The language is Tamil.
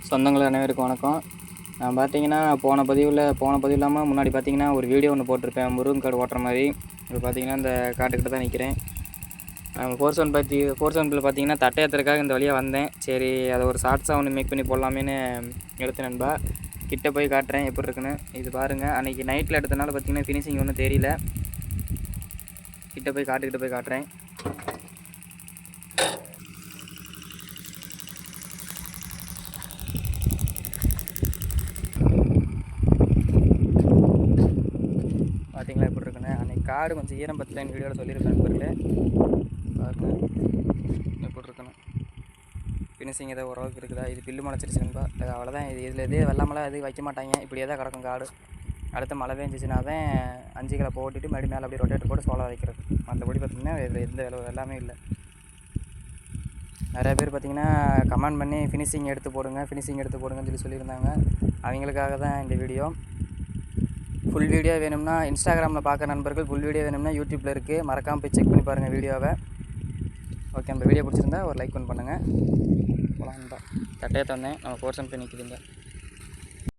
சொந்தங்கள் அனைவருக்கும் வணக்கம். நான் பார்த்தீங்கன்னா போன பதிவு இல்லாமல் முன்னாடி பார்த்தீங்கன்னா ஒரு வீடியோ ஒன்று போட்டிருப்பேன் முருகன் காடு ஓட்டுற மாதிரி. இப்போ பார்த்தீங்கன்னா இந்த காட்டுக்கிட்ட தான் நிற்கிறேன். நம்ம 475 பார்த்தீங்கன்னா தட்டை ஏற்றுறதுக்காக இந்த வழியாக வந்தேன். சரி அதை ஒரு ஷார்ட்ஸாக ஒன்று மேக் பண்ணி போடலாமேன்னு எடுத்து நண்பா. கிட்டே போய் காட்டுறேன் எப்படி இருக்குன்னு. இது பாருங்கள், அன்றைக்கி நைட்டில் எடுத்தனால பார்த்தீங்கன்னா ஃபினிஷிங் ஒன்றும் தெரியல. கிட்டே போய் காட்டுறேன். பார்த்தீங்களா எப்படி இருக்குன்னு. அன்றைக்கி காடு கொஞ்சம் ஈரம் பத்தலைன்னு வீடியோவில் சொல்லியிருப்பேன் நண்பர்களே. பாருங்கள் எப்படி இருக்குன்னு. ஃபினிஷிங் ஏதோ ஓரளவுக்கு இருக்குதா. இது பில்லு முளைச்சிருச்சு நண்பா. அது அவ்வளோதான். இதில் வெள்ளாமலை எதுவும் வைக்க மாட்டாங்க. இப்படியே தான் கிடக்கும் காடு. அடுத்து மழை பெஞ்சிச்சுன்னா தான் 5 கிலோ போட்டுட்டு மறுபடியும் மேலே அப்படியே ரொட்டேட்டர் போட்டு சோளம் வைக்கிறது. மற்றபடி பார்த்திங்கன்னா இதில் எந்த எல்லாமே இல்லை. நிறையா பேர் பார்த்திங்கன்னா கமெண்ட் பண்ணி ஃபினிஷிங் எடுத்து போடுங்கன்னு சொல்லியிருந்தாங்க. அவங்களுக்காக தான் இந்த வீடியோ. ஃபுல் வீடியோ வேணும்னா இன்ஸ்டாகிராமில் பார்க்குற நண்பர்கள் ஃபுல் வீடியோ வேணும்னா யூடியூப்பில் இருக்குது. மறக்காமல் போய் செக் பண்ணி பாருங்கள் வீடியோவை. ஓகே, நம்ம வீடியோ பிடிச்சிருந்தா ஒரு லைக் பண்ணுங்கள். போகலாம் நண்பா. தட்டையை தந்தேன் நம்ம 475 நிற்கிதுங்க.